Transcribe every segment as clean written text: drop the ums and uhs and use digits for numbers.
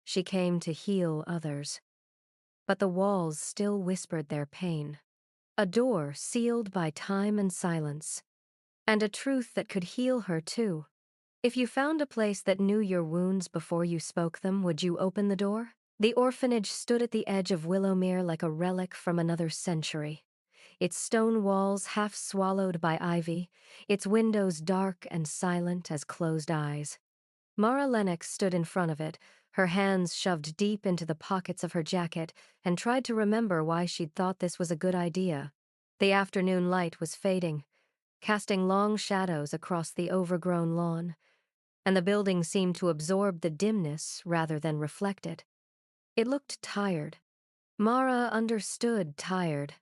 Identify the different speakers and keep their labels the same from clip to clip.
Speaker 1: She came to heal others. But the walls still whispered their pain. A door sealed by time and silence. And a truth that could heal her too. If you found a place that knew your wounds before you spoke them, would you open the door? The orphanage stood at the edge of Willowmere like a relic from another century. Its stone walls half swallowed by ivy, its windows dark and silent as closed eyes. Mara Lennox stood in front of it, her hands shoved deep into the pockets of her jacket, and tried to remember why she'd thought this was a good idea. The afternoon light was fading, casting long shadows across the overgrown lawn, and the building seemed to absorb the dimness rather than reflect it. It looked tired. Mara understood tired.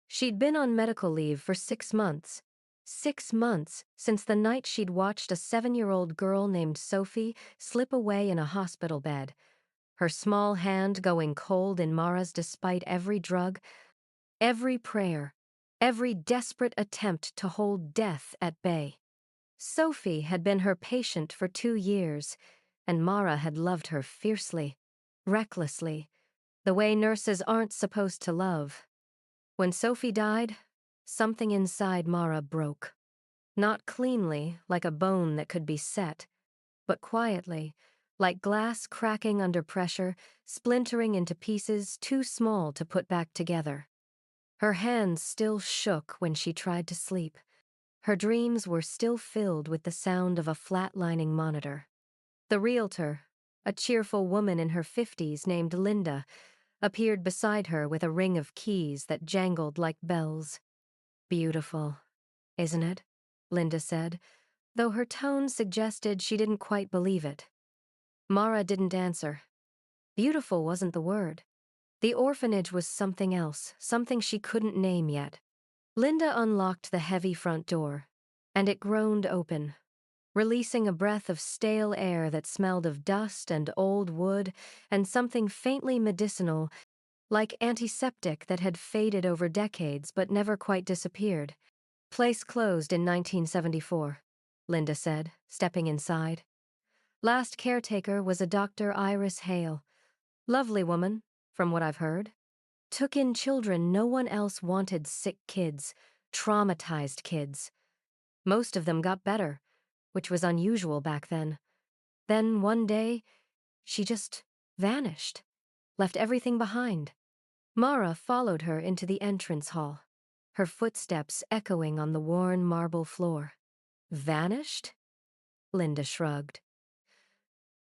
Speaker 1: She'd been on medical leave for 6 months. 6 months since the night she'd watched a 7-year-old girl named Sophie slip away in a hospital bed, her small hand going cold in Mara's despite every drug, every prayer, every desperate attempt to hold death at bay. Sophie had been her patient for 2 years, and Mara had loved her fiercely, recklessly, the way nurses aren't supposed to love. When Sophie died, something inside Mara broke. Not cleanly, like a bone that could be set, but quietly, like glass cracking under pressure, splintering into pieces too small to put back together. Her hands still shook when she tried to sleep. Her dreams were still filled with the sound of a flatlining monitor. The realtor, a cheerful woman in her 50s named Linda, appeared beside her with a ring of keys that jangled like bells. "Beautiful, isn't it?" Linda said, though her tone suggested she didn't quite believe it. Mara didn't answer. Beautiful wasn't the word. The orphanage was something else, something she couldn't name yet. Linda unlocked the heavy front door, and it groaned open, releasing a breath of stale air that smelled of dust and old wood and something faintly medicinal, like antiseptic that had faded over decades but never quite disappeared. "Place closed in 1974, Linda said, stepping inside. Last caretaker was a Dr. Iris Hale. Lovely woman, from what I've heard. Took in children no one else wanted, sick kids, traumatized kids. Most of them got better, which was unusual back then. Then one day, she just vanished, left everything behind." Mara followed her into the entrance hall, her footsteps echoing on the worn marble floor. Vanished? Linda shrugged.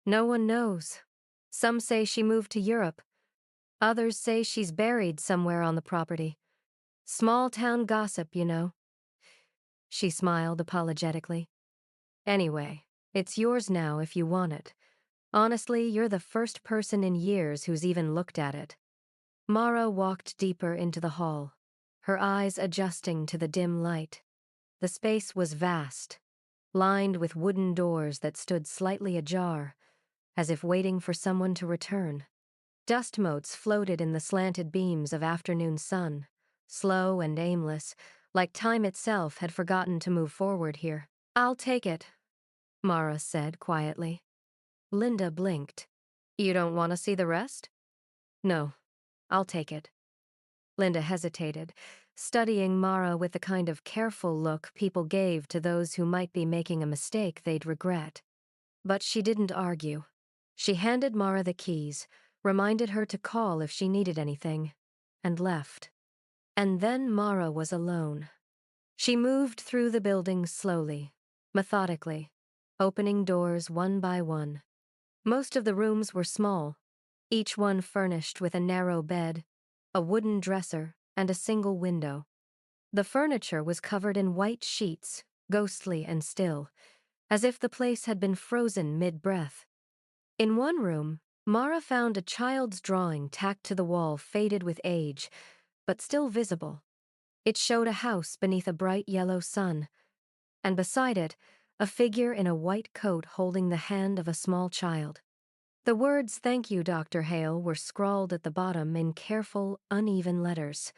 Speaker 1: No one knows. Some say she moved to Europe. Others say she's buried somewhere on the property. Small town gossip, you know. She smiled apologetically. Anyway, it's yours now if you want it. Honestly, you're the first person in years who's even looked at it. Mara walked deeper into the hall, her eyes adjusting to the dim light. The space was vast, lined with wooden doors that stood slightly ajar, as if waiting for someone to return. Dust motes floated in the slanted beams of afternoon sun, slow and aimless, like time itself had forgotten to move forward here. "I'll take it," Mara said quietly. Linda blinked. "You don't want to see the rest?" "No, I'll take it." Linda hesitated, studying Mara with the kind of careful look people gave to those who might be making a mistake they'd regret. But she didn't argue. She handed Mara the keys, reminded her to call if she needed anything, and left. And then Mara was alone. She moved through the building slowly, methodically, opening doors one by one. Most of the rooms were small, each one furnished with a narrow bed, a wooden dresser, and a single window. The furniture was covered in white sheets, ghostly and still, as if the place had been frozen mid-breath. In one room, Mara found a child's drawing tacked to the wall, faded with age, but still visible. It showed a house beneath a bright yellow sun, and beside it, a figure in a white coat holding the hand of a small child. The words "Thank you, Dr. Hale" were scrawled at the bottom in careful, uneven letters.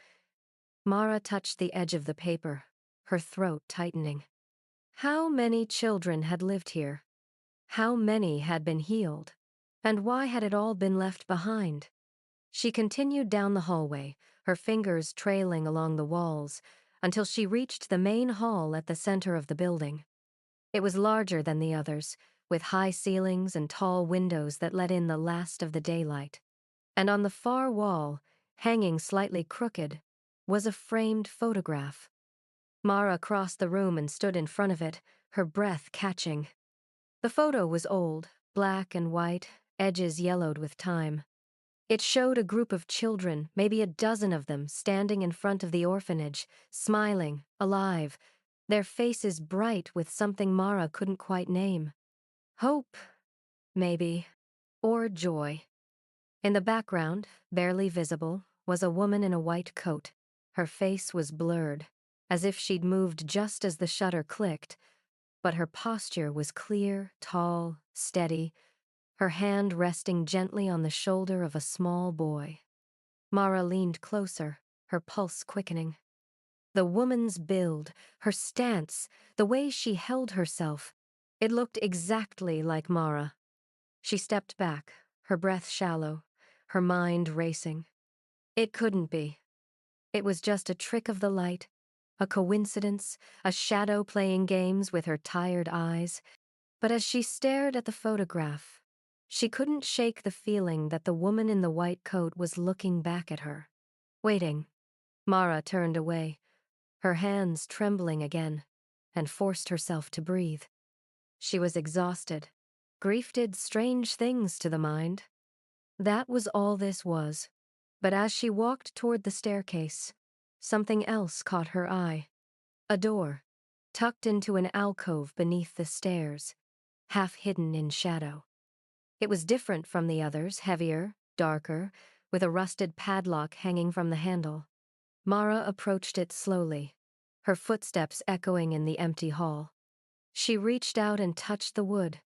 Speaker 1: Mara touched the edge of the paper, her throat tightening. How many children had lived here? How many had been healed? And why had it all been left behind? She continued down the hallway, her fingers trailing along the walls, until she reached the main hall at the center of the building. It was larger than the others, with high ceilings and tall windows that let in the last of the daylight. And on the far wall, hanging slightly crooked, was a framed photograph. Mara crossed the room and stood in front of it, her breath catching. The photo was old, black and white, edges yellowed with time. It showed a group of children, maybe a dozen of them, standing in front of the orphanage, smiling, alive, their faces bright with something Mara couldn't quite name. Hope, maybe, or joy. In the background, barely visible, was a woman in a white coat. Her face was blurred, as if she'd moved just as the shutter clicked, but her posture was clear, tall, steady, her hand resting gently on the shoulder of a small boy. Mara leaned closer, her pulse quickening. The woman's build, her stance, the way she held herself, it looked exactly like Mara. She stepped back, her breath shallow, her mind racing. It couldn't be. It was just a trick of the light, a coincidence, a shadow playing games with her tired eyes. But as she stared at the photograph, she couldn't shake the feeling that the woman in the white coat was looking back at her. Waiting. Mara turned away, her hands trembling again, and forced herself to breathe. She was exhausted. Grief did strange things to the mind. That was all this was. But as she walked toward the staircase, something else caught her eye. A door, tucked into an alcove beneath the stairs, half hidden in shadow. It was different from the others, heavier, darker, with a rusted padlock hanging from the handle. Mara approached it slowly, her footsteps echoing in the empty hall. She reached out and touched the wood,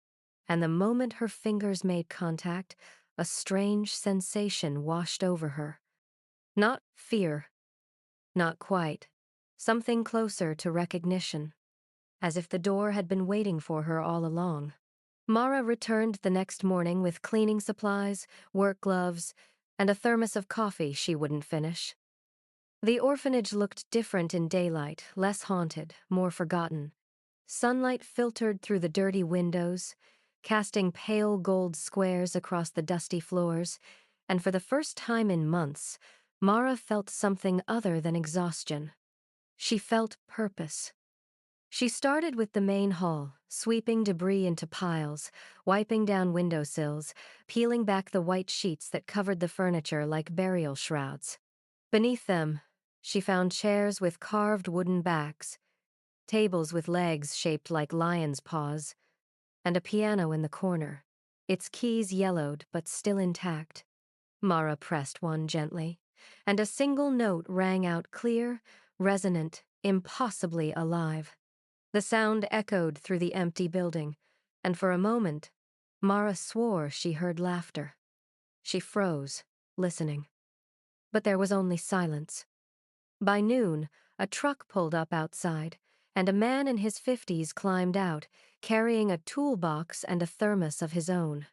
Speaker 1: and the moment her fingers made contact, a strange sensation washed over her. Not fear. Not quite. Something closer to recognition, as if the door had been waiting for her all along. Mara returned the next morning with cleaning supplies, work gloves, and a thermos of coffee she wouldn't finish. The orphanage looked different in daylight, less haunted, more forgotten. Sunlight filtered through the dirty windows, casting pale gold squares across the dusty floors, and for the first time in months, Mara felt something other than exhaustion. She felt purpose. She started with the main hall, sweeping debris into piles, wiping down windowsills, peeling back the white sheets that covered the furniture like burial shrouds. Beneath them, she found chairs with carved wooden backs, tables with legs shaped like lion's paws, and a piano in the corner, its keys yellowed but still intact. Mara pressed one gently, and a single note rang out clear, resonant, impossibly alive. The sound echoed through the empty building, and for a moment, Mara swore she heard laughter. She froze, listening. But there was only silence. By noon, a truck pulled up outside, and a man in his 50s climbed out, carrying a toolbox and a thermos of his own.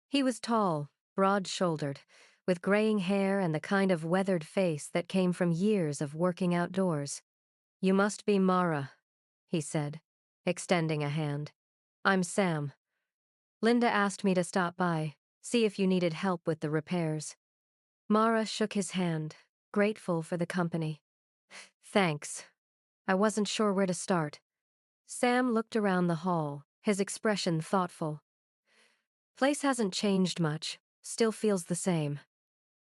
Speaker 1: He was tall, broad-shouldered, with graying hair and the kind of weathered face that came from years of working outdoors. "You must be Mara," he said, extending a hand. "I'm Sam. Linda asked me to stop by, see if you needed help with the repairs." Mara shook his hand, grateful for the company. "Thanks. I wasn't sure where to start." Sam looked around the hall, his expression thoughtful. "Place hasn't changed much, still feels the same."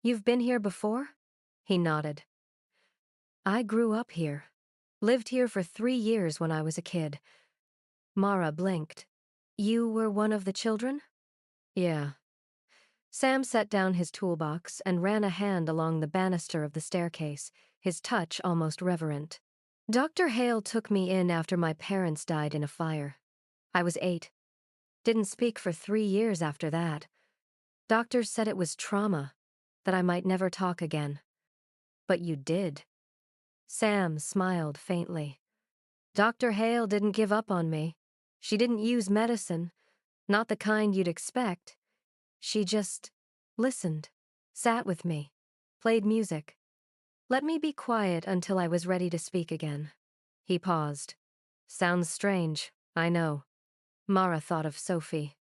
Speaker 1: "You've been here before?" He nodded. "I grew up here. Lived here for 3 years when I was a kid." Mara blinked. "You were one of the children?" "Yeah." Sam set down his toolbox and ran a hand along the banister of the staircase, his touch almost reverent. "Dr. Hale took me in after my parents died in a fire. I was 8. Didn't speak for 3 years after that. Doctors said it was trauma, that I might never talk again. But you did." Sam smiled faintly. "Dr. Hale didn't give up on me. She didn't use medicine, not the kind you'd expect. She just listened, sat with me, played music. Let me be quiet until I was ready to speak again. He paused. Sounds strange, I know. Mara thought of Sophie,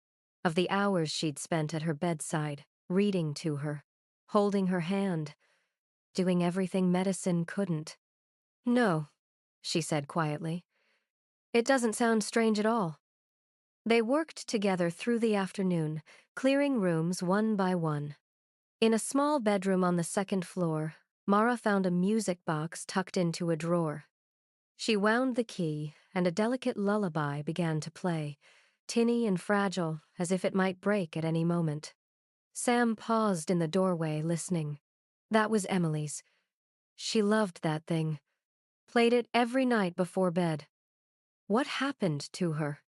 Speaker 1: of the hours she'd spent at her bedside, reading to her, holding her hand, doing everything medicine couldn't. No, she said quietly. It doesn't sound strange at all. They worked together through the afternoon, clearing rooms one by one. In a small bedroom on the second floor, Mara found a music box tucked into a drawer. She wound the key, and a delicate lullaby began to play, tinny and fragile, as if it might break at any moment. Sam paused in the doorway, listening. That was Emily's. She loved that thing. Played it every night before bed. What happened to her?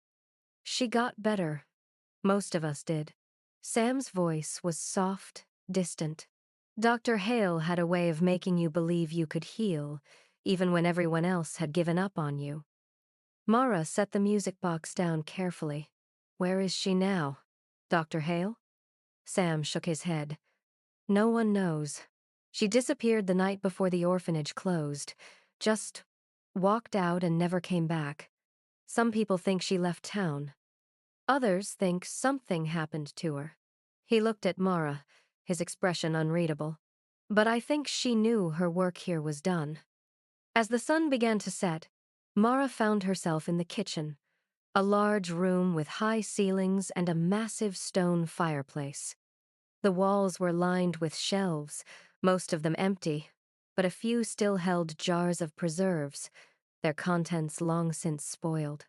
Speaker 1: She got better. Most of us did. Sam's voice was soft, distant. Dr. Hale had a way of making you believe you could heal, even when everyone else had given up on you. Mara set the music box down carefully. Where is she now? Dr. Hale? Sam shook his head. No one knows. She disappeared the night before the orphanage closed. Just walked out and never came back. Some people think she left town. Others think something happened to her. He looked at Mara, his expression unreadable. But I think she knew her work here was done. As the sun began to set, Mara found herself in the kitchen, a large room with high ceilings and a massive stone fireplace. The walls were lined with shelves, most of them empty, but a few still held jars of preserves, their contents long since spoiled.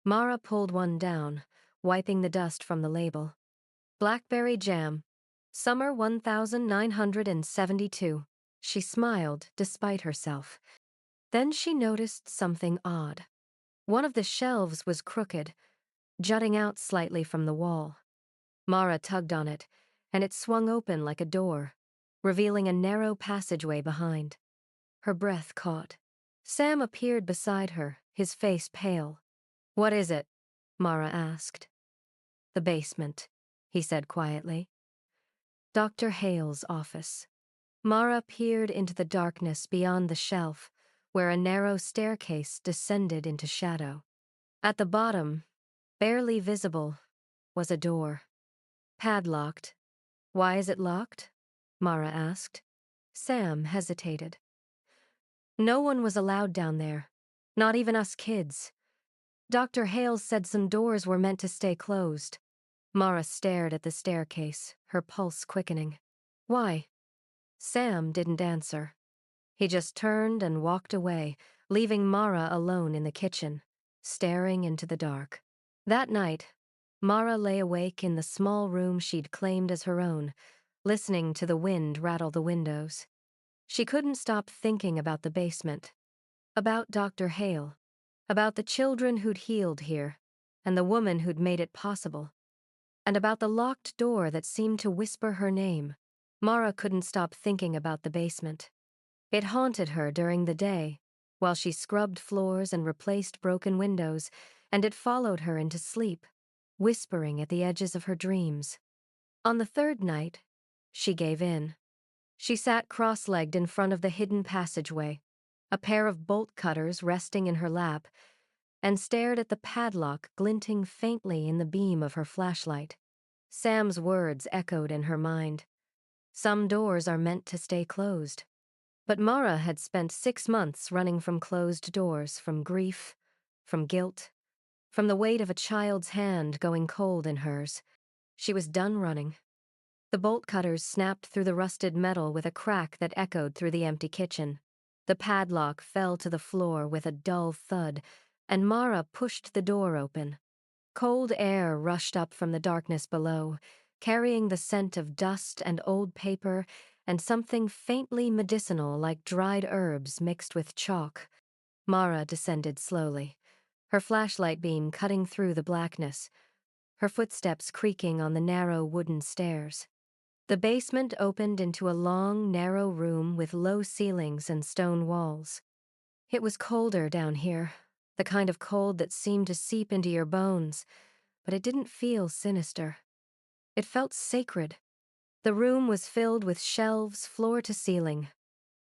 Speaker 1: Mara pulled one down, wiping the dust from the label. Blackberry jam. Summer 1972. She smiled despite herself. Then she noticed something odd. One of the shelves was crooked, jutting out slightly from the wall. Mara tugged on it, and it swung open like a door, revealing a narrow passageway behind. Her breath caught. Sam appeared beside her, his face pale. What is it? Mara asked. The basement, he said quietly. Dr. Hale's office. Mara peered into the darkness beyond the shelf, where a narrow staircase descended into shadow. At the bottom, barely visible, was a door. Padlocked. Why is it locked? Mara asked. Sam hesitated. No one was allowed down there, not even us kids. Dr. Hale said some doors were meant to stay closed. Mara stared at the staircase, her pulse quickening. Why? Sam didn't answer. He just turned and walked away, leaving Mara alone in the kitchen, staring into the dark. That night, Mara lay awake in the small room she'd claimed as her own, listening to the wind rattle the windows. She couldn't stop thinking about the basement, about Dr. Hale, about the children who'd healed here, and the woman who'd made it possible, and about the locked door that seemed to whisper her name. Mara couldn't stop thinking about the basement. It haunted her during the day, while she scrubbed floors and replaced broken windows, and it followed her into sleep, whispering at the edges of her dreams. On the third night, she gave in. She sat cross-legged in front of the hidden passageway, a pair of bolt cutters resting in her lap, and stared at the padlock glinting faintly in the beam of her flashlight. Sam's words echoed in her mind. Some doors are meant to stay closed. But Mara had spent 6 months running from closed doors, from grief, from guilt, from the weight of a child's hand going cold in hers. She was done running. The bolt cutters snapped through the rusted metal with a crack that echoed through the empty kitchen. The padlock fell to the floor with a dull thud, and Mara pushed the door open. Cold air rushed up from the darkness below, carrying the scent of dust and old paper and something faintly medicinal like dried herbs mixed with chalk. Mara descended slowly, her flashlight beam cutting through the blackness, her footsteps creaking on the narrow wooden stairs. The basement opened into a long, narrow room with low ceilings and stone walls. It was colder down here, the kind of cold that seemed to seep into your bones, but it didn't feel sinister. It felt sacred. The room was filled with shelves floor to ceiling,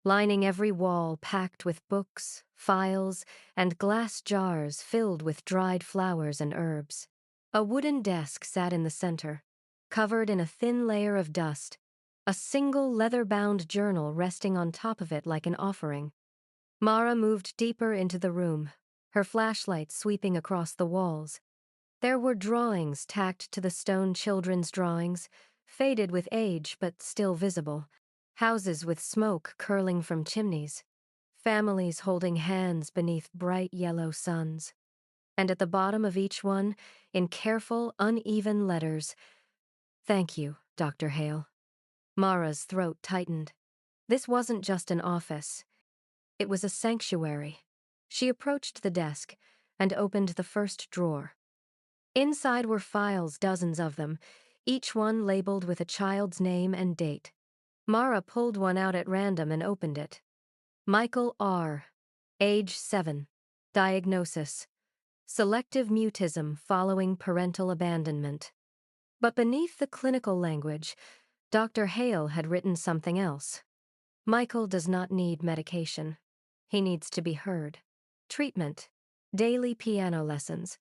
Speaker 1: lining every wall packed with books, files, and glass jars filled with dried flowers and herbs. A wooden desk sat in the center, covered in a thin layer of dust, a single leather-bound journal resting on top of it like an offering. Mara moved deeper into the room, her flashlight sweeping across the walls. There were drawings tacked to the stone children's drawings, faded with age but still visible. Houses with smoke curling from chimneys. Families holding hands beneath bright yellow suns. And at the bottom of each one, in careful, uneven letters, "Thank you, Dr. Hale." Mara's throat tightened. This wasn't just an office. It was a sanctuary. She approached the desk and opened the first drawer. Inside were files, dozens of them, each one labeled with a child's name and date. Mara pulled one out at random and opened it. Michael R., age 7. Diagnosis: selective mutism following parental abandonment. But beneath the clinical language, Dr. Hale had written something else. Michael does not need medication. He needs to be heard. Treatment: daily piano lessons.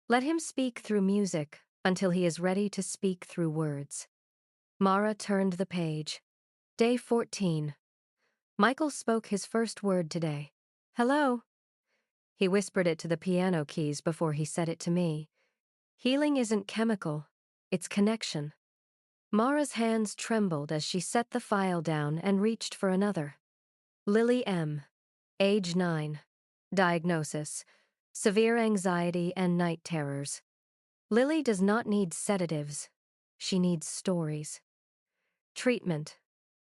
Speaker 1: Let him speak through music until he is ready to speak through words. Mara turned the page. Day 14. Michael spoke his first word today. "Hello." He whispered it to the piano keys before he said it to me. Healing isn't chemical, it's connection. Mara's hands trembled as she set the file down and reached for another. Lily M., age 9. Diagnosis: severe anxiety and night terrors. Lily does not need sedatives. She needs stories. Treatment: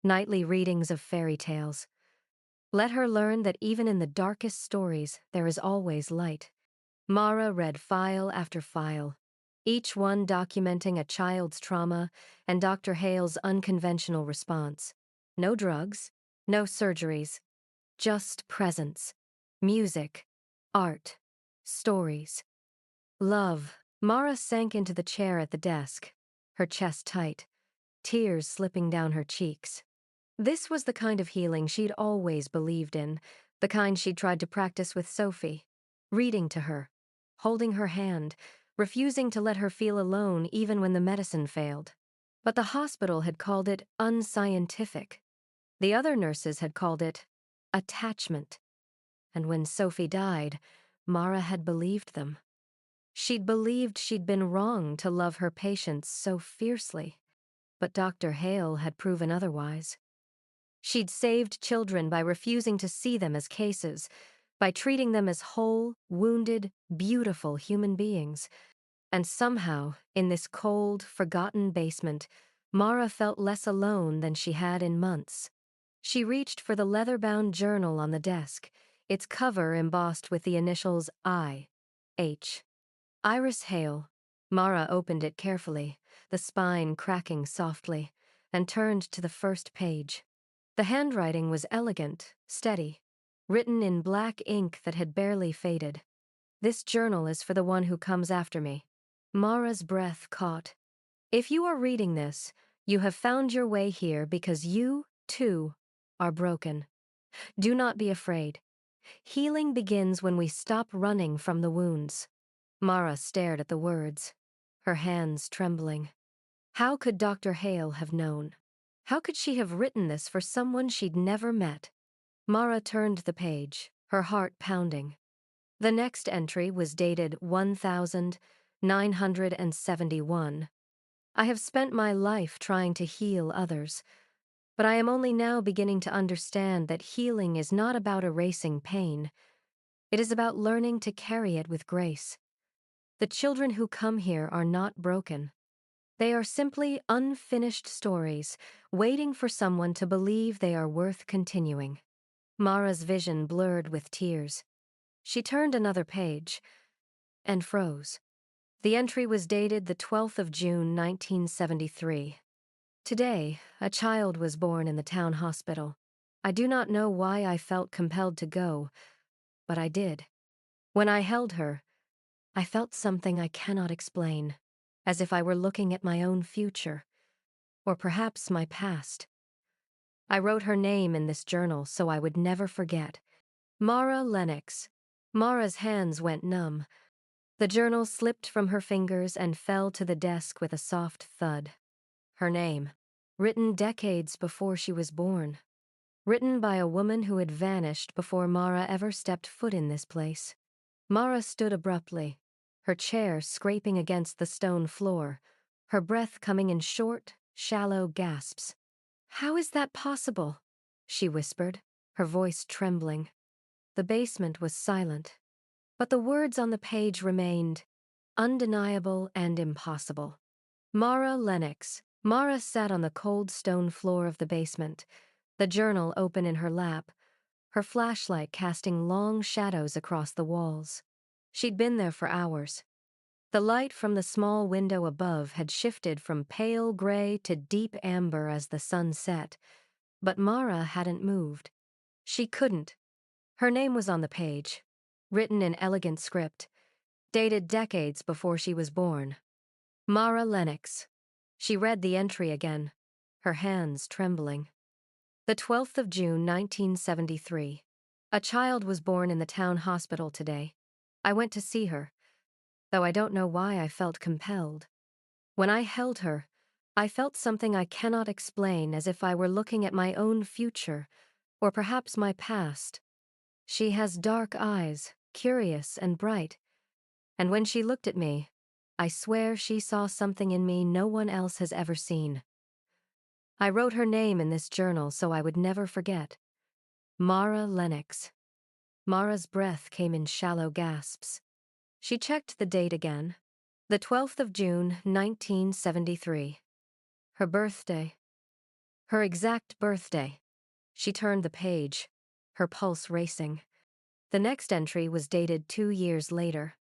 Speaker 1: nightly readings of fairy tales. Let her learn that even in the darkest stories, there is always light. Mara read file after file, each one documenting a child's trauma and Dr. Hale's unconventional response. No drugs, no surgeries, just presence, music, art, stories. Love. Mara sank into the chair at the desk, her chest tight, tears slipping down her cheeks. This was the kind of healing she'd always believed in, the kind she'd tried to practice with Sophie, reading to her, holding her hand, refusing to let her feel alone even when the medicine failed. But the hospital had called it unscientific. The other nurses had called it attachment. And when Sophie died, Mara had believed them. She'd believed she'd been wrong to love her patients so fiercely, but Dr. Hale had proven otherwise. She'd saved children by refusing to see them as cases, by treating them as whole, wounded, beautiful human beings. And somehow, in this cold, forgotten basement, Mara felt less alone than she had in months. She reached for the leather-bound journal on the desk, its cover embossed with the initials I, H. Iris Hale. Mara opened it carefully, the spine cracking softly, and turned to the first page. The handwriting was elegant, steady, written in black ink that had barely faded. "This journal is for the one who comes after me." Mara's breath caught. "If you are reading this, you have found your way here because you, too, are broken. Do not be afraid. Healing begins when we stop running from the wounds." Mara stared at the words, her hands trembling. How could Dr. Hale have known? How could she have written this for someone she'd never met? Mara turned the page, her heart pounding. The next entry was dated 1971. "I have spent my life trying to heal others, but I am only now beginning to understand that healing is not about erasing pain. It is about learning to carry it with grace. The children who come here are not broken. They are simply unfinished stories, waiting for someone to believe they are worth continuing." Mara's vision blurred with tears. She turned another page and froze. The entry was dated the 12th of June, 1973. "Today, a child was born in the town hospital. I do not know why I felt compelled to go, but I did. When I held her, I felt something I cannot explain. as if I were looking at my own future, or perhaps my past. I wrote her name in this journal so I would never forget. Mara Lennox. Mara's hands went numb. The journal slipped from her fingers and fell to the desk with a soft thud. Her name, written decades before she was born. Written by a woman who had vanished before Mara ever stepped foot in this place. Mara stood abruptly, her chair scraping against the stone floor, her breath coming in short, shallow gasps. "How is that possible?" she whispered, her voice trembling. The basement was silent, but the words on the page remained undeniable and impossible. Mara Lennox. Mara sat on the cold stone floor of the basement, the journal open in her lap, her flashlight casting long shadows across the walls. She'd been there for hours. The light from the small window above had shifted from pale gray to deep amber as the sun set, but Mara hadn't moved. She couldn't. Her name was on the page, written in elegant script, dated decades before she was born. Mara Lennox. She read the entry again, her hands trembling. The 12th of June, 1973. A child was born in the town hospital today. I went to see her, though I don't know why I felt compelled. When I held her, I felt something I cannot explain, as if I were looking at my own future, or perhaps my past. She has dark eyes, curious and bright, and when she looked at me, I swear she saw something in me no one else has ever seen. I wrote her name in this journal so I would never forget. Mara Lennox. Mara's breath came in shallow gasps. She checked the date again. The 12th of June, 1973. Her birthday. Her exact birthday. She turned the page, her pulse racing. The next entry was dated 2 years later.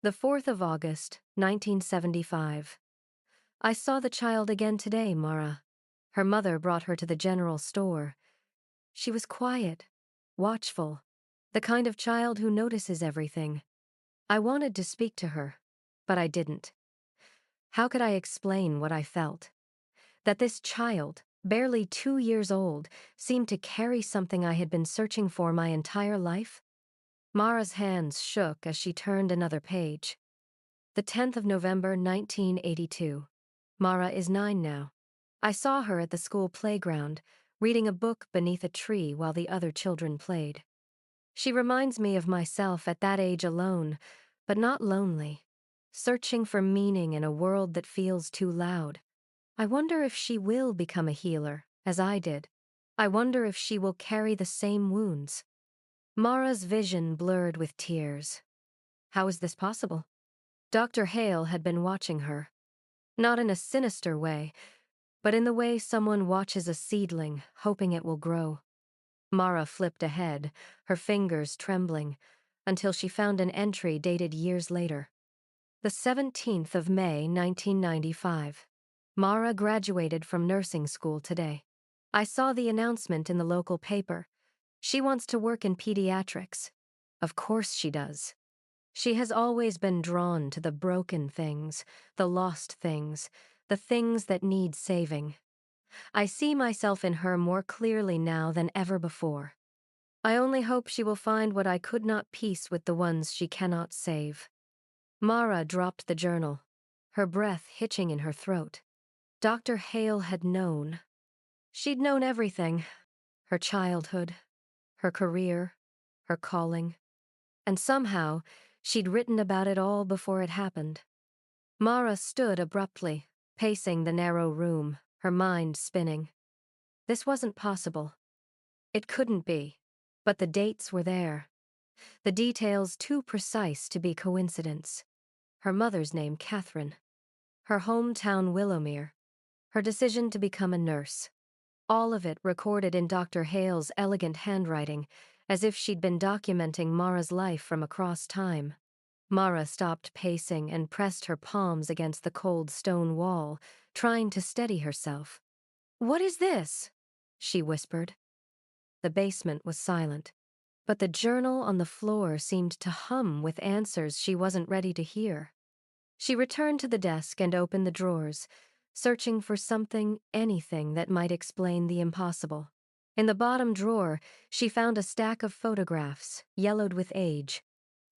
Speaker 1: The 4th of August, 1975. I saw the child again today, Mara. Her mother brought her to the general store. She was quiet, watchful, the kind of child who notices everything. I wanted to speak to her, but I didn't. How could I explain what I felt? That this child, barely 2 years old, seemed to carry something I had been searching for my entire life? Mara's hands shook as she turned another page. The 10th of November, 1982. Mara is 9 now. I saw her at the school playground, reading a book beneath a tree while the other children played. She reminds me of myself at that age alone, but not lonely, searching for meaning in a world that feels too loud. I wonder if she will become a healer, as I did. I wonder if she will carry the same wounds. Mara's vision blurred with tears. How is this possible? Dr. Hale had been watching her. Not in a sinister way, but in the way someone watches a seedling, hoping it will grow. Mara flipped ahead, her fingers trembling, until she found an entry dated years later. The 17th of May, 1995. Mara graduated from nursing school today. I saw the announcement in the local paper. She wants to work in pediatrics. Of course she does. She has always been drawn to the broken things, the lost things, the things that need saving. I see myself in her more clearly now than ever before. I only hope she will find what I could not piece with the ones she cannot save. Mara dropped the journal, her breath hitching in her throat. Dr. Hale had known. She'd known everything. Her childhood, her career, her calling. And somehow, she'd written about it all before it happened. Mara stood abruptly, pacing the narrow room, her mind spinning. This wasn't possible. It couldn't be. But the dates were there. The details too precise to be coincidence. Her mother's name, Catherine. Her hometown, Willowmere. Her decision to become a nurse. All of it recorded in Dr. Hale's elegant handwriting, as if she'd been documenting Mara's life from across time. Mara stopped pacing and pressed her palms against the cold stone wall, trying to steady herself. "What is this?" she whispered. The basement was silent, but the journal on the floor seemed to hum with answers she wasn't ready to hear. She returned to the desk and opened the drawers, searching for something, anything that might explain the impossible. In the bottom drawer, she found a stack of photographs, yellowed with age.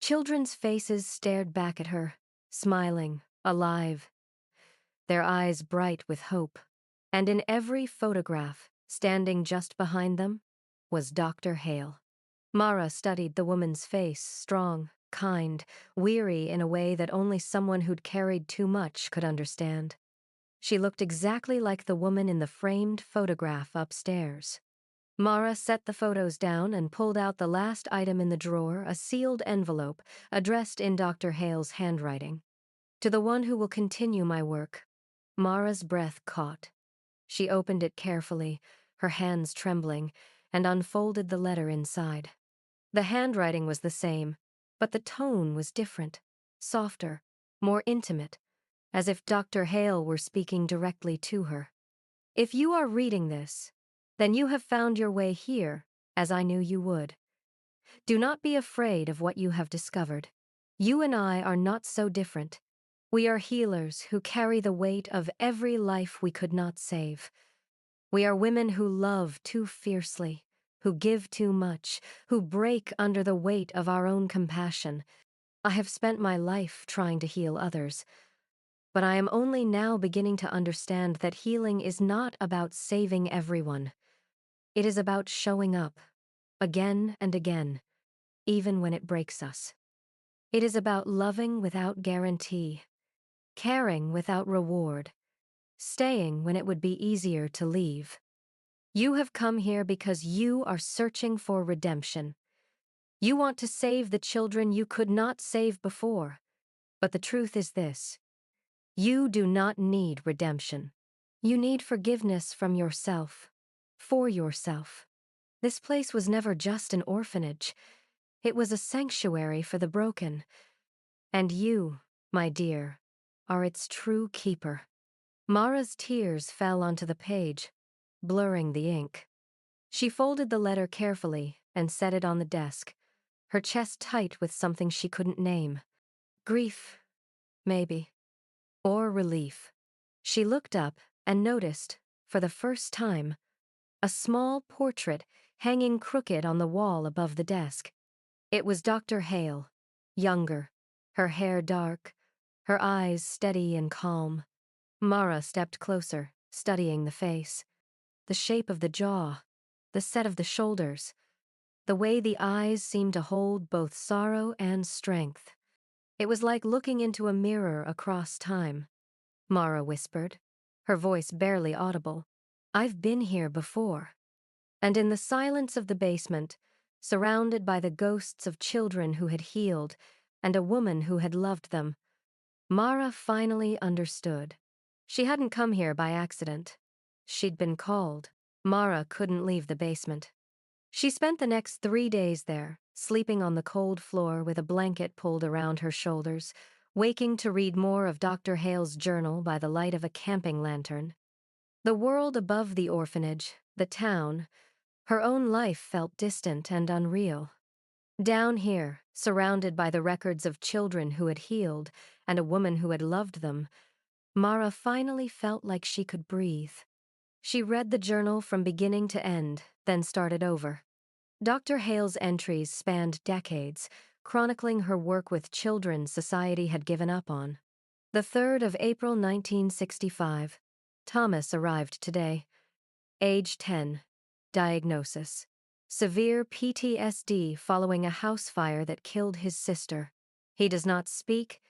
Speaker 1: Children's faces stared back at her, smiling, alive, their eyes bright with hope. And in every photograph, standing just behind them, was Dr. Hale. Mara studied the woman's face, strong, kind, weary in a way that only someone who'd carried too much could understand. She looked exactly like the woman in the framed photograph upstairs. Mara set the photos down and pulled out the last item in the drawer, a sealed envelope addressed in Dr. Hale's handwriting. To the one who will continue my work. Mara's breath caught. She opened it carefully, her hands trembling, and unfolded the letter inside. The handwriting was the same, but the tone was different, softer, more intimate, as if Dr. Hale were speaking directly to her. If you are reading this, then you have found your way here, as I knew you would. Do not be afraid of what you have discovered. You and I are not so different. We are healers who carry the weight of every life we could not save. We are women who love too fiercely, who give too much, who break under the weight of our own compassion. I have spent my life trying to heal others, but I am only now beginning to understand that healing is not about saving everyone. It is about showing up, again and again, even when it breaks us. It is about loving without guarantee, caring without reward, staying when it would be easier to leave. You have come here because you are searching for redemption. You want to save the children you could not save before. But the truth is this: you do not need redemption. You need forgiveness from yourself, for yourself. This place was never just an orphanage. It was a sanctuary for the broken. And you, my dear, are its true keeper. Mara's tears fell onto the page, blurring the ink. She folded the letter carefully and set it on the desk, her chest tight with something she couldn't name. Grief, maybe. Or relief. She looked up and noticed, for the first time, a small portrait hanging crooked on the wall above the desk. It was Dr. Hale, younger, her hair dark, her eyes steady and calm. Mara stepped closer, studying the face. The shape of the jaw, the set of the shoulders, the way the eyes seemed to hold both sorrow and strength. It was like looking into a mirror across time. Mara whispered, her voice barely audible. I've been here before. And in the silence of the basement, surrounded by the ghosts of children who had healed and a woman who had loved them, Mara finally understood. She hadn't come here by accident. She'd been called. Mara couldn't leave the basement. She spent the next 3 days there, sleeping on the cold floor with a blanket pulled around her shoulders, waking to read more of Dr. Hale's journal by the light of a camping lantern. The world above the orphanage, the town, her own life felt distant and unreal. Down here, surrounded by the records of children who had healed and a woman who had loved them, Mara finally felt like she could breathe. She read the journal from beginning to end, then started over. Dr. Hale's entries spanned decades, chronicling her work with children society had given up on. The 3rd of April 1965. Thomas arrived today. Age 10. Diagnosis: severe PTSD following a house fire that killed his sister. He does not speak.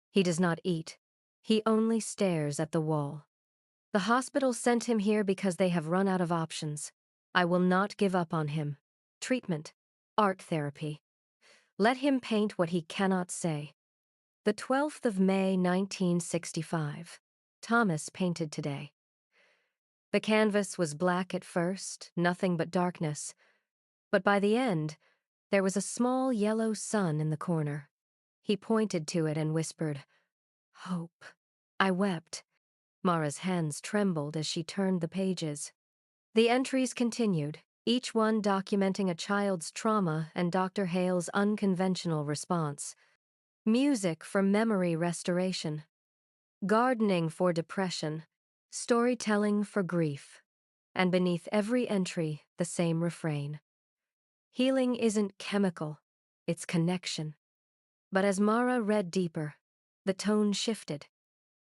Speaker 1: He does not eat. He only stares at the wall. The hospital sent him here because they have run out of options. I will not give up on him. Treatment. Art therapy. Let him paint what he cannot say. The 12th of May, 1965. Thomas painted today. The canvas was black at first, nothing but darkness. But by the end, there was a small yellow sun in the corner. He pointed to it and whispered, "Hope." I wept. Mara's hands trembled as she turned the pages. The entries continued, each one documenting a child's trauma and Dr. Hale's unconventional response. music for memory restoration, gardening for depression, storytelling for grief, and beneath every entry, the same refrain. Healing isn't chemical, it's connection. But as Mara read deeper, the tone shifted.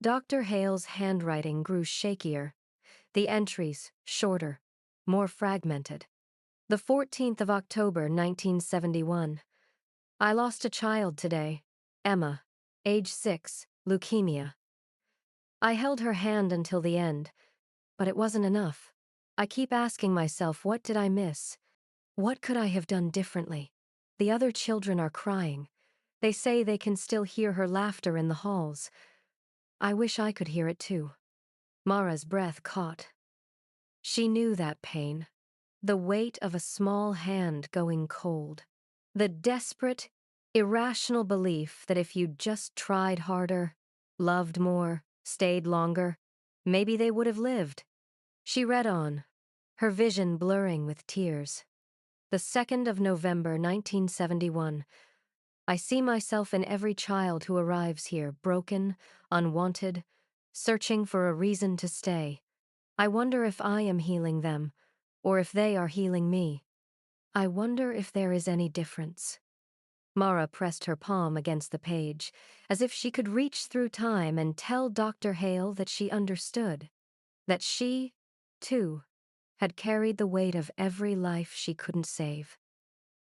Speaker 1: Dr. Hale's handwriting grew shakier, the entries shorter, more fragmented. The 14th of October, 1971. I lost a child today, Emma, age 6, leukemia. I held her hand until the end, but it wasn't enough. I keep asking myself, what did I miss? What could I have done differently? The other children are crying. They say they can still hear her laughter in the halls. I wish I could hear it too. Mara's breath caught. She knew that pain. The weight of a small hand going cold. The desperate, irrational belief that if you'd just tried harder, loved more, stayed longer, maybe they would have lived. She read on, her vision blurring with tears. The 2nd of November, 1971. I see myself in every child who arrives here, broken, unwanted, searching for a reason to stay. I wonder if I am healing them, or if they are healing me. I wonder if there is any difference. Mara pressed her palm against the page, as if she could reach through time and tell Dr. Hale that she understood, that she, too, had carried the weight of every life she couldn't save,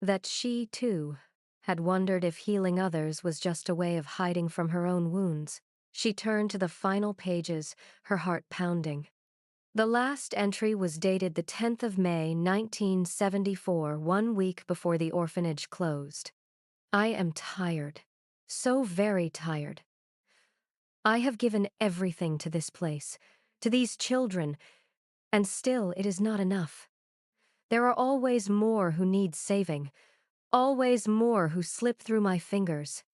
Speaker 1: that she, too, had wondered if healing others was just a way of hiding from her own wounds. She turned to the final pages, her heart pounding. The last entry was dated the 10th of May, 1974, 1 week before the orphanage closed. I am tired, so very tired. I have given everything to this place, to these children, and still it is not enough. There are always more who need saving, always more who slip through my fingers.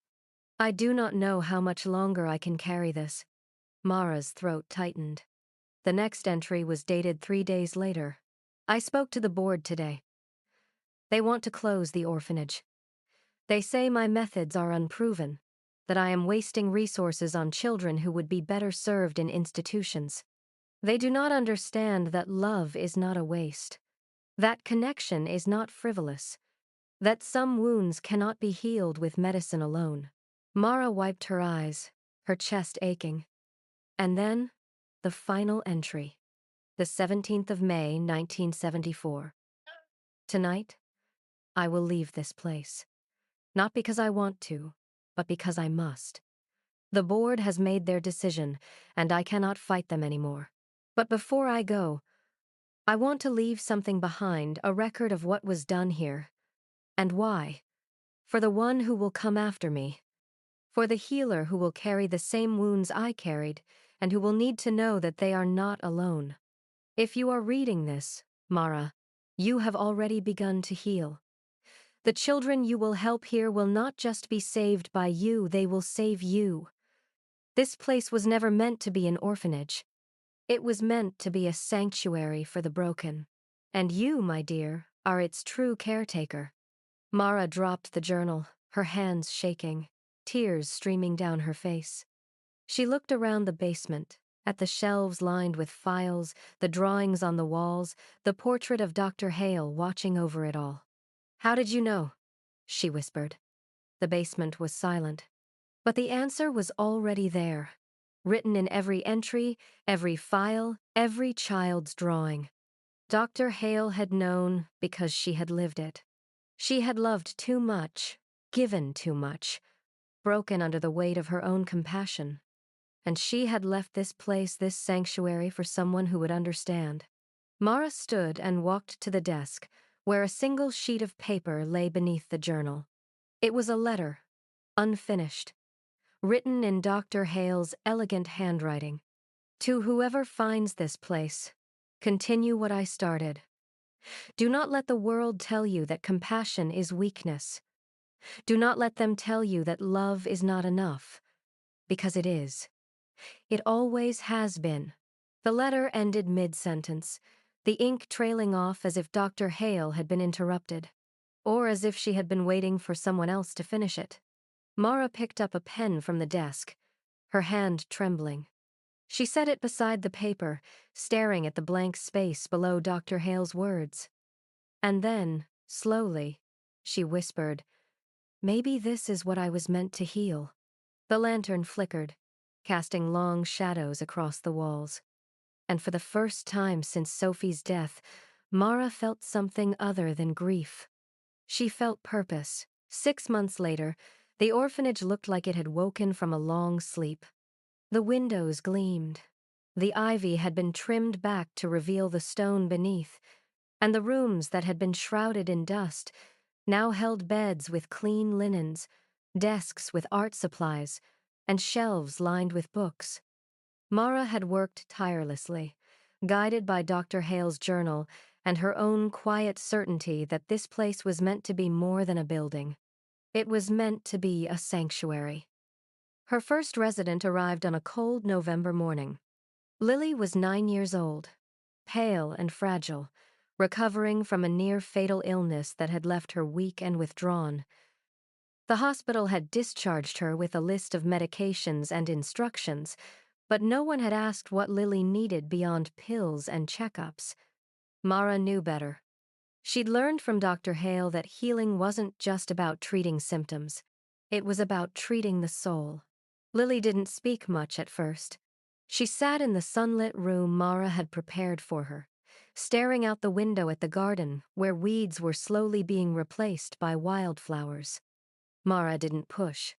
Speaker 1: I do not know how much longer I can carry this. Mara's throat tightened. The next entry was dated 3 days later. I spoke to the board today. They want to close the orphanage. They say my methods are unproven, that I am wasting resources on children who would be better served in institutions. They do not understand that love is not a waste, that connection is not frivolous, that some wounds cannot be healed with medicine alone. Mara wiped her eyes, her chest aching. And then, the final entry, the 17th of May, 1974. Tonight, I will leave this place. Not because I want to, but because I must. The board has made their decision, and I cannot fight them anymore. But before I go, I want to leave something behind, a record of what was done here, and why. For the one who will come after me. For the healer who will carry the same wounds I carried, and who will need to know that they are not alone. If you are reading this, Mara, you have already begun to heal. The children you will help here will not just be saved by you, they will save you. This place was never meant to be an orphanage. It was meant to be a sanctuary for the broken. And you, my dear, are its true caretaker. Mara dropped the journal, her hands shaking, tears streaming down her face. She looked around the basement, at the shelves lined with files, the drawings on the walls, the portrait of Dr. Hale watching over it all. "How did you know?" she whispered. The basement was silent. But the answer was already there, written in every entry, every file, every child's drawing. Dr. Hale had known because she had lived it. She had loved too much, given too much, broken under the weight of her own compassion. And she had left this place, this sanctuary, for someone who would understand. Mara stood and walked to the desk, where a single sheet of paper lay beneath the journal. It was a letter, unfinished, written in Dr. Hale's elegant handwriting. To whoever finds this place, continue what I started. Do not let the world tell you that compassion is weakness. Do not let them tell you that love is not enough, because it is. It always has been. The letter ended mid-sentence, the ink trailing off as if Dr. Hale had been interrupted, or as if she had been waiting for someone else to finish it. Mara picked up a pen from the desk, her hand trembling. She set it beside the paper, staring at the blank space below Dr. Hale's words. And then, slowly, she whispered, "Maybe this is what I was meant to heal." The lantern flickered, casting long shadows across the walls. And for the first time since Sophie's death, Mara felt something other than grief. She felt purpose. 6 months later, the orphanage looked like it had woken from a long sleep. The windows gleamed. The ivy had been trimmed back to reveal the stone beneath, and the rooms that had been shrouded in dust now held beds with clean linens, desks with art supplies, and shelves lined with books. Mara had worked tirelessly, guided by Dr. Hale's journal and her own quiet certainty that this place was meant to be more than a building. It was meant to be a sanctuary. Her first resident arrived on a cold November morning. Lily was 9 years old, pale and fragile, recovering from a near-fatal illness that had left her weak and withdrawn. The hospital had discharged her with a list of medications and instructions, but no one had asked what Lily needed beyond pills and checkups. Mara knew better. She'd learned from Dr. Hale that healing wasn't just about treating symptoms. It was about treating the soul. Lily didn't speak much at first. She sat in the sunlit room Mara had prepared for her, staring out the window at the garden where weeds were slowly being replaced by wildflowers. Mara didn't push.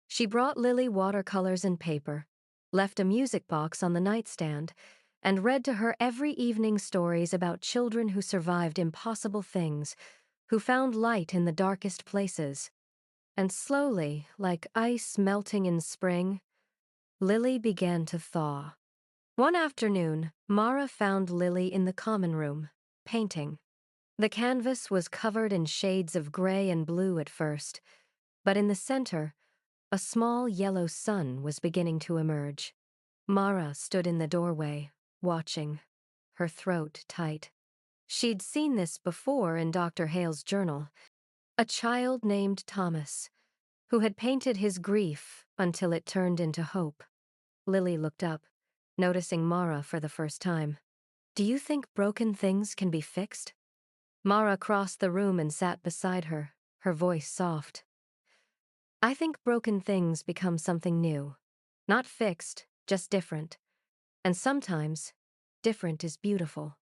Speaker 1: She brought Lily watercolors and paper, left a music box on the nightstand, and read to her every evening stories about children who survived impossible things, who found light in the darkest places. And slowly, like ice melting in spring, Lily began to thaw. One afternoon, Mara found Lily in the common room, painting. The canvas was covered in shades of gray and blue at first, but in the center, a small yellow sun was beginning to emerge. Mara stood in the doorway, watching, her throat tight. She'd seen this before in Dr. Hale's journal. A child named Thomas, who had painted his grief until it turned into hope. Lily looked up, noticing Mara for the first time. "Do you think broken things can be fixed?" Mara crossed the room and sat beside her, her voice soft. "I think broken things become something new. Not fixed, just different. And sometimes, different is beautiful."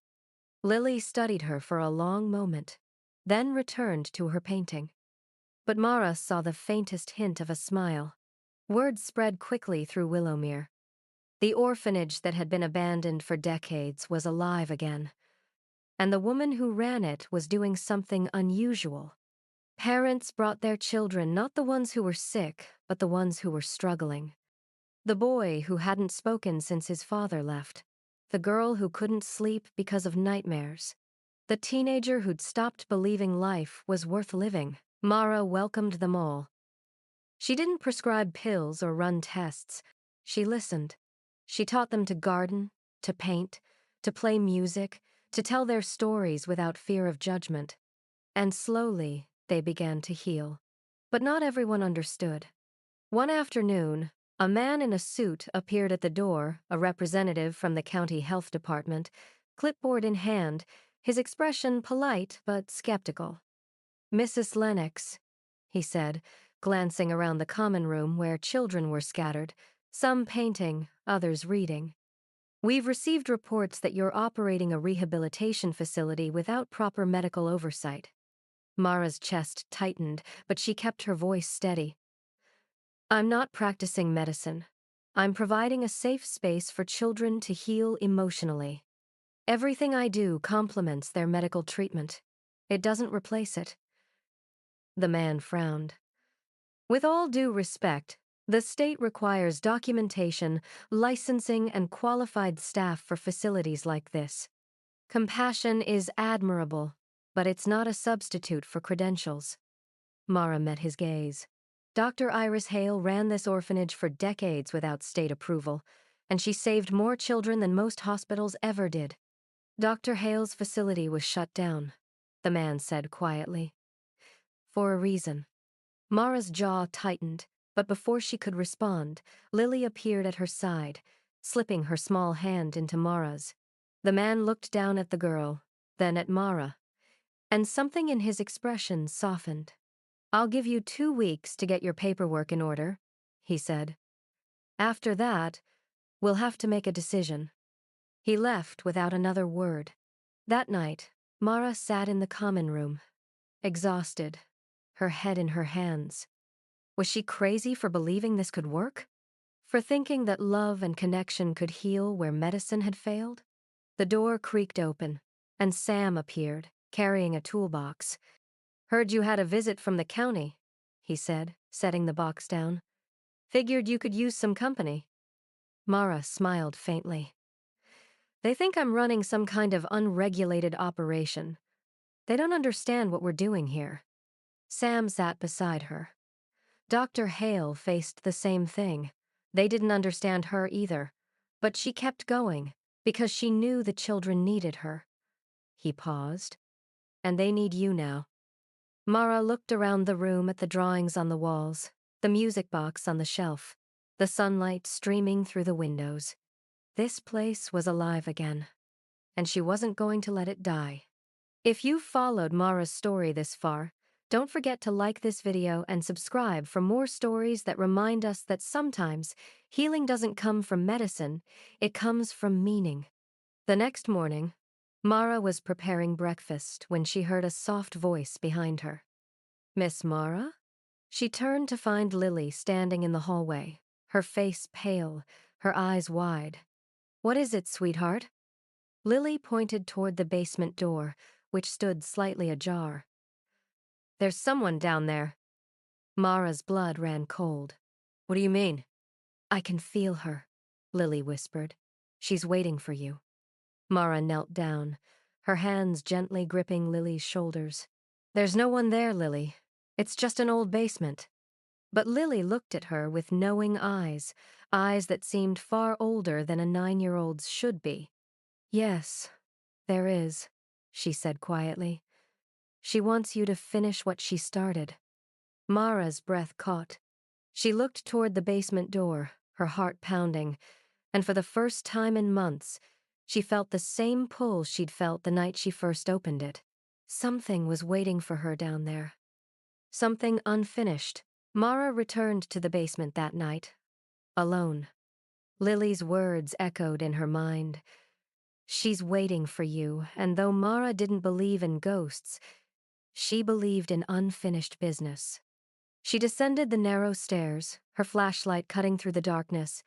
Speaker 1: Lily studied her for a long moment, then returned to her painting. But Mara saw the faintest hint of a smile. Word spread quickly through Willowmere. The orphanage that had been abandoned for decades was alive again. And the woman who ran it was doing something unusual. Parents brought their children, not the ones who were sick, but the ones who were struggling. The boy who hadn't spoken since his father left. The girl who couldn't sleep because of nightmares. The teenager who'd stopped believing life was worth living. Mara welcomed them all. She didn't prescribe pills or run tests. She listened. She taught them to garden, to paint, to play music, to tell their stories without fear of judgment. And slowly, they began to heal. But not everyone understood. One afternoon, a man in a suit appeared at the door, a representative from the county health department, clipboard in hand, his expression polite but skeptical. "Mrs. Lennox," he said, glancing around the common room where children were scattered, some painting, others reading. "We've received reports that you're operating a rehabilitation facility without proper medical oversight." Mara's chest tightened, but she kept her voice steady. "I'm not practicing medicine. I'm providing a safe space for children to heal emotionally. Everything I do complements their medical treatment. It doesn't replace it." The man frowned. "With all due respect, the state requires documentation, licensing, and qualified staff for facilities like this. Compassion is admirable, but it's not a substitute for credentials." Mara met his gaze. Dr. Iris Hale ran this orphanage for decades without state approval, and she saved more children than most hospitals ever did. "Dr. Hale's facility was shut down," the man said quietly. "For a reason." Mara's jaw tightened. But before she could respond, Lily appeared at her side, slipping her small hand into Mara's. The man looked down at the girl, then at Mara, and something in his expression softened. "I'll give you 2 weeks to get your paperwork in order," he said. "After that, we'll have to make a decision." He left without another word. That night, Mara sat in the common room, exhausted, her head in her hands. Was she crazy for believing this could work? For thinking that love and connection could heal where medicine had failed? The door creaked open, and Sam appeared, carrying a toolbox. "Heard you had a visit from the county," he said, setting the box down. "Figured you could use some company." Mara smiled faintly. "They think I'm running some kind of unregulated operation. They don't understand what we're doing here." Sam sat beside her. Dr. Hale faced the same thing. They didn't understand her either, but she kept going because she knew the children needed her. He paused. "And they need you now." Mara looked around the room at the drawings on the walls, the music box on the shelf, the sunlight streaming through the windows. This place was alive again, and she wasn't going to let it die. If you've followed Mara's story this far, don't forget to like this video and subscribe for more stories that remind us that sometimes healing doesn't come from medicine, it comes from meaning. The next morning, Mara was preparing breakfast when she heard a soft voice behind her. "Miss Mara?" She turned to find Lily standing in the hallway, her face pale, her eyes wide. "What is it, sweetheart?" Lily pointed toward the basement door, which stood slightly ajar. "There's someone down there." Mara's blood ran cold. "What do you mean?" "I can feel her," Lily whispered. "She's waiting for you." Mara knelt down, her hands gently gripping Lily's shoulders. "There's no one there, Lily. It's just an old basement." But Lily looked at her with knowing eyes, eyes that seemed far older than a 9-year-old's should be. "Yes, there is," she said quietly. "She wants you to finish what she started." Mara's breath caught. She looked toward the basement door, her heart pounding, and for the first time in months, she felt the same pull she'd felt the night she first opened it. Something was waiting for her down there. Something unfinished. Mara returned to the basement that night, alone. Lily's words echoed in her mind. "She's waiting for you," and though Mara didn't believe in ghosts, she believed in unfinished business. She descended the narrow stairs, her flashlight cutting through the darkness,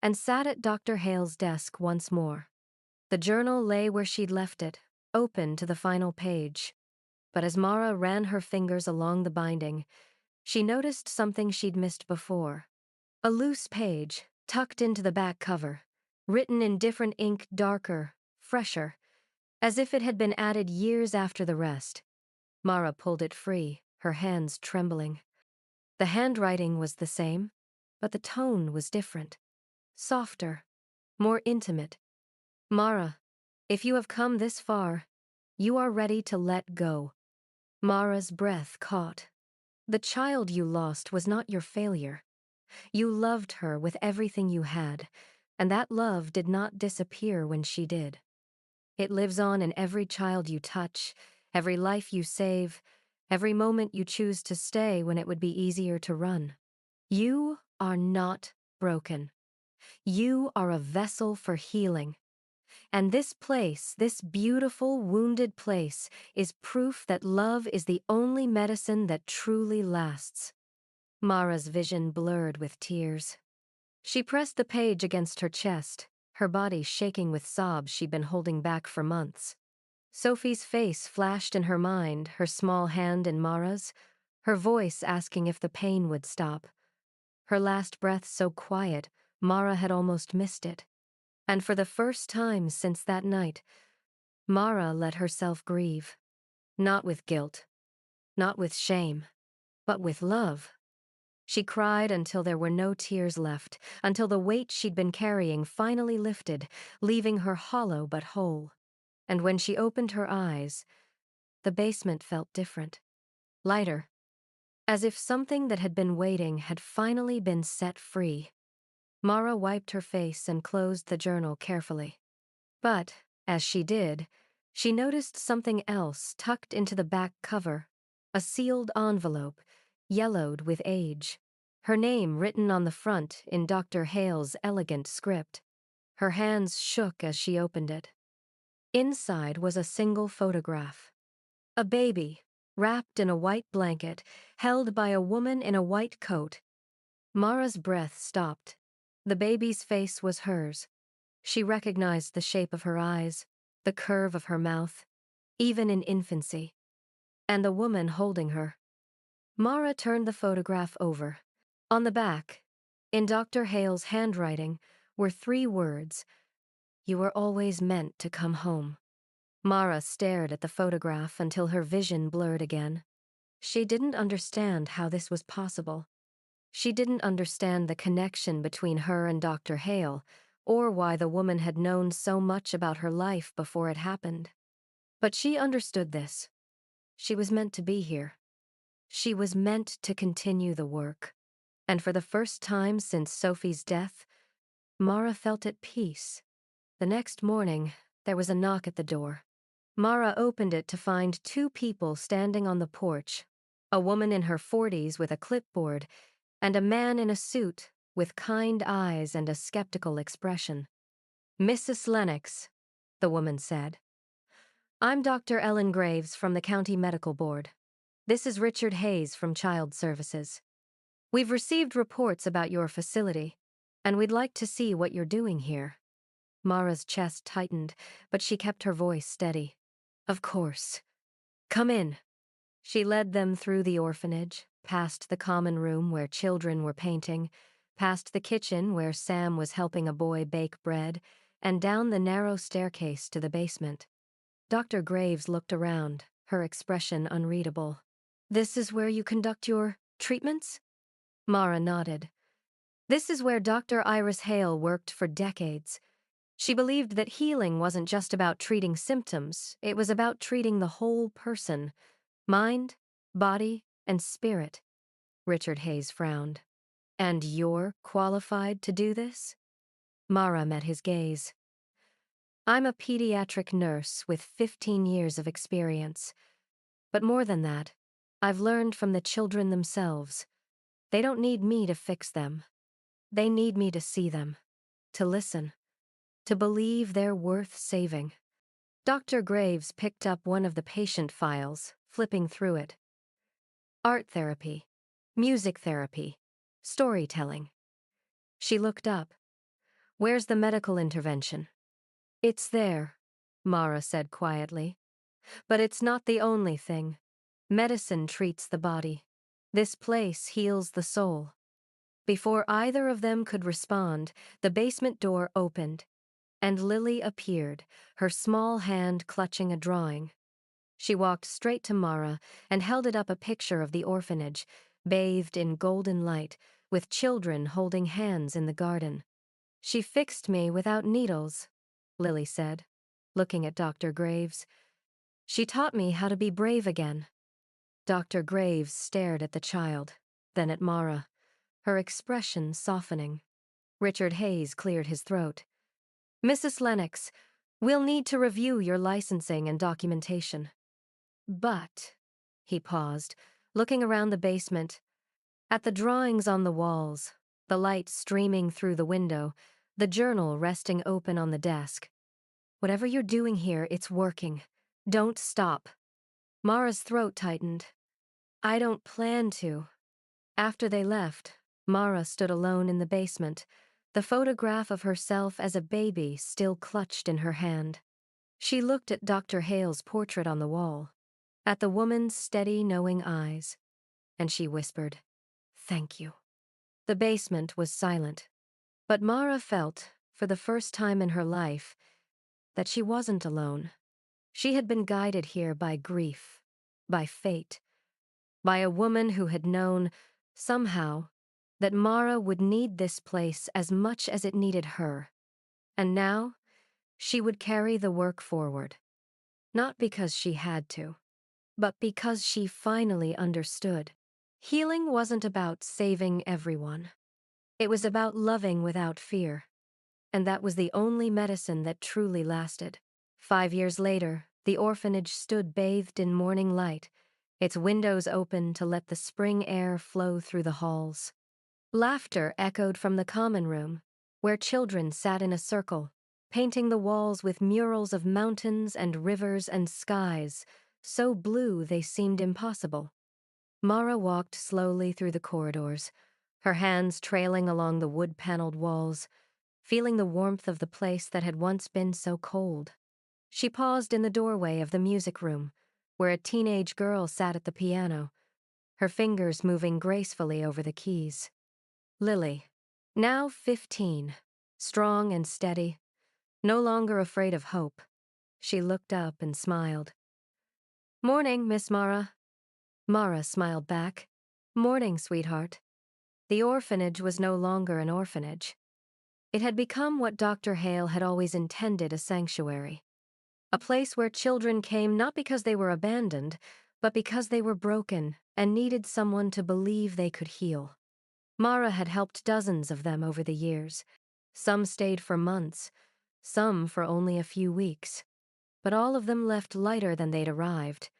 Speaker 1: and sat at Dr. Hale's desk once more. The journal lay where she'd left it, open to the final page. But as Mara ran her fingers along the binding, she noticed something she'd missed before. A loose page, tucked into the back cover, written in different ink, darker, fresher, as if it had been added years after the rest. Mara pulled it free, her hands trembling. The handwriting was the same, but the tone was different. Softer, more intimate. "Mara, if you have come this far, you are ready to let go." Mara's breath caught. The child you lost was not your failure. You loved her with everything you had, and that love did not disappear when she did. It lives on in every child you touch, every life you save, every moment you choose to stay when it would be easier to run. You are not broken. You are a vessel for healing. And this place, this beautiful, wounded place, is proof that love is the only medicine that truly lasts. Mara's vision blurred with tears. She pressed the page against her chest, her body shaking with sobs she'd been holding back for months. Sophie's face flashed in her mind, her small hand in Mara's, her voice asking if the pain would stop. Her last breath so quiet, Mara had almost missed it. And for the first time since that night, Mara let herself grieve. Not with guilt, not with shame, but with love. She cried until there were no tears left, until the weight she'd been carrying finally lifted, leaving her hollow but whole. And when she opened her eyes, the basement felt different. Lighter. as if something that had been waiting had finally been set free. Mara wiped her face and closed the journal carefully. But, as she did, she noticed something else tucked into the back cover, a sealed envelope, yellowed with age. Her name written on the front in Dr. Hale's elegant script. Her hands shook as she opened it. Inside was a single photograph. A baby, wrapped in a white blanket, held by a woman in a white coat. Mara's breath stopped. The baby's face was hers. She recognized the shape of her eyes, the curve of her mouth, even in infancy, and the woman holding her. Mara turned the photograph over. On the back, in Dr. Hale's handwriting, were 3 words: "You were always meant to come home." Mara stared at the photograph until her vision blurred again. She didn't understand how this was possible. She didn't understand the connection between her and Dr. Hale, or why the woman had known so much about her life before it happened. But she understood this. She was meant to be here. She was meant to continue the work. And for the first time since Sophie's death, Mara felt at peace. The next morning, there was a knock at the door. Mara opened it to find 2 people standing on the porch, a woman in her 40s with a clipboard, and a man in a suit with kind eyes and a skeptical expression. "Mrs. Lennox," the woman said. "I'm Dr. Ellen Graves from the County Medical Board. This is Richard Hayes from Child Services. We've received reports about your facility, and we'd like to see what you're doing here." Mara's chest tightened, but she kept her voice steady. "Of course. Come in." She led them through the orphanage, past the common room where children were painting, past the kitchen where Sam was helping a boy bake bread, and down the narrow staircase to the basement. Dr. Graves looked around, her expression unreadable. "This is where you conduct your treatments?" Mara nodded. "This is where Dr. Iris Hale worked for decades. She believed that healing wasn't just about treating symptoms, it was about treating the whole person. Mind, body, and spirit." Richard Hayes frowned. "And you're qualified to do this?" Mara met his gaze. "I'm a pediatric nurse with 15 years of experience. But more than that, I've learned from the children themselves. They don't need me to fix them. They need me to see them, to listen, to believe they're worth saving." Dr. Graves picked up one of the patient files, flipping through it. Art therapy, music therapy, storytelling. She looked up. "Where's the medical intervention?" "It's there," Mara said quietly. "But it's not the only thing. Medicine treats the body. This place heals the soul." Before either of them could respond, the basement door opened, and Lily appeared, her small hand clutching a drawing. She walked straight to Mara and held it up a picture of the orphanage, bathed in golden light, with children holding hands in the garden. "She fixed me without needles," Lily said, looking at Dr. Graves. "She taught me how to be brave again." Dr. Graves stared at the child, then at Mara, her expression softening. Richard Hayes cleared his throat. "Mrs. Lennox, we'll need to review your licensing and documentation." "But," he paused, looking around the basement, at the drawings on the walls, the light streaming through the window, the journal resting open on the desk. "Whatever you're doing here, it's working. Don't stop." Mara's throat tightened. "I don't plan to." After they left, Mara stood alone in the basement, the photograph of herself as a baby still clutched in her hand. She looked at Dr. Hale's portrait on the wall, at the woman's steady, knowing eyes, and she whispered, "Thank you." The basement was silent, but Mara felt, for the first time in her life, that she wasn't alone. She had been guided here by grief, by fate, by a woman who had known, somehow, that Mara would need this place as much as it needed her. And now, she would carry the work forward. Not because she had to, but because she finally understood. Healing wasn't about saving everyone. It was about loving without fear. And that was the only medicine that truly lasted. 5 years later, the orphanage stood bathed in morning light, its windows open to let the spring air flow through the halls. Laughter echoed from the common room, where children sat in a circle, painting the walls with murals of mountains and rivers and skies, so blue they seemed impossible. Mara walked slowly through the corridors, her hands trailing along the wood-paneled walls, feeling the warmth of the place that had once been so cold. She paused in the doorway of the music room, where a teenage girl sat at the piano, her fingers moving gracefully over the keys. Lily, now 15, strong and steady, no longer afraid of hope. She looked up and smiled. "Morning, Miss Mara." Mara smiled back. "Morning, sweetheart." The orphanage was no longer an orphanage. It had become what Dr. Hale had always intended, a sanctuary. A place where children came not because they were abandoned, but because they were broken and needed someone to believe they could heal. Mara had helped dozens of them over the years. Some stayed for months, some for only a few weeks. But all of them left lighter than they'd arrived,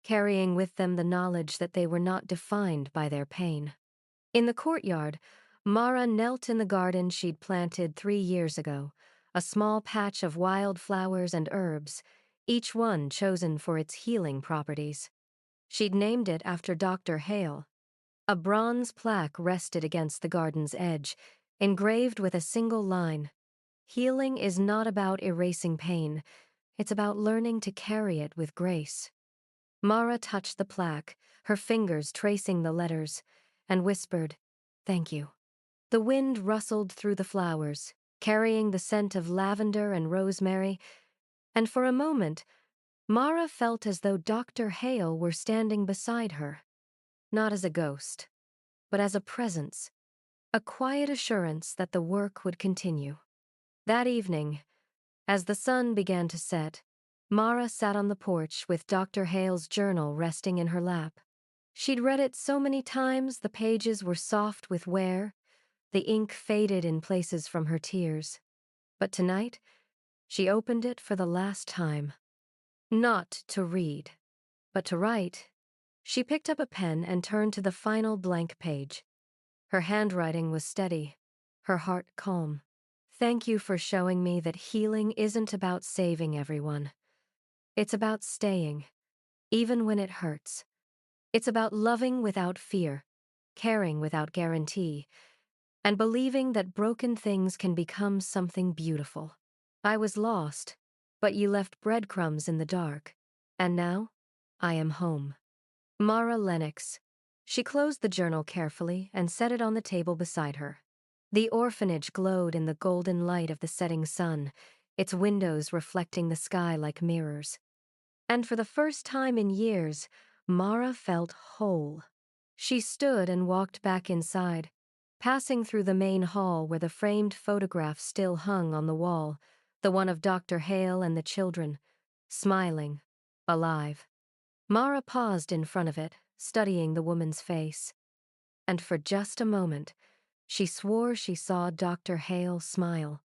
Speaker 1: carrying with them the knowledge that they were not defined by their pain. In the courtyard, Mara knelt in the garden she'd planted 3 years ago, a small patch of wild flowers and herbs, each one chosen for its healing properties. She'd named it after Dr. Hale. A bronze plaque rested against the garden's edge, engraved with a single line: "Healing is not about erasing pain, it's about learning to carry it with grace." Mara touched the plaque, her fingers tracing the letters, and whispered, "Thank you." The wind rustled through the flowers, carrying the scent of lavender and rosemary, and for a moment, Mara felt as though Dr. Hale were standing beside her, not as a ghost, but as a presence, a quiet assurance that the work would continue. That evening, as the sun began to set, Mara sat on the porch with Dr. Hale's journal resting in her lap. She'd read it so many times the pages were soft with wear, the ink faded in places from her tears. But tonight, she opened it for the last time. Not to read, but to write. She picked up a pen and turned to the final blank page. Her handwriting was steady, her heart calm. "Thank you for showing me that healing isn't about saving everyone. It's about staying, even when it hurts. It's about loving without fear, caring without guarantee, and believing that broken things can become something beautiful. I was lost, but you left breadcrumbs in the dark, and now I am home." Mara Lennox. She closed the journal carefully and set it on the table beside her. The orphanage glowed in the golden light of the setting sun, its windows reflecting the sky like mirrors. And for the first time in years, Mara felt whole. She stood and walked back inside, passing through the main hall where the framed photograph still hung on the wall, the one of Dr. Hale and the children, smiling, alive. Mara paused in front of it, studying the woman's face. And for just a moment, she swore she saw Dr. Hale smile.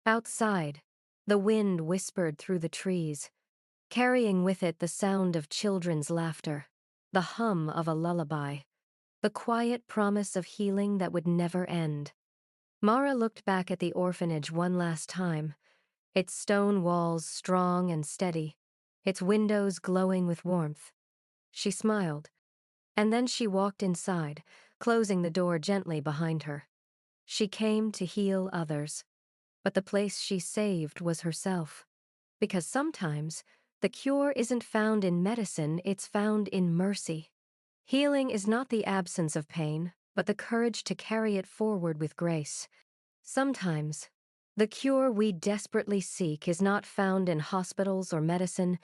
Speaker 1: Outside, the wind whispered through the trees, carrying with it the sound of children's laughter, the hum of a lullaby, the quiet promise of healing that would never end. Mara looked back at the orphanage one last time, its stone walls strong and steady, its windows glowing with warmth. She smiled, and then she walked inside, closing the door gently behind her. She came to heal others, but the place she saved was herself. Because sometimes, the cure isn't found in medicine, it's found in mercy. Healing is not the absence of pain, but the courage to carry it forward with grace. Sometimes, the cure we desperately seek is not found in hospitals or medicine,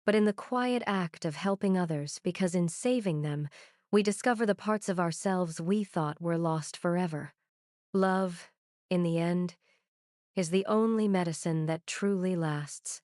Speaker 1: but in the quiet act of helping others, because in saving them, we discover the parts of ourselves we thought were lost forever. Love, in the end, is the only medicine that truly lasts.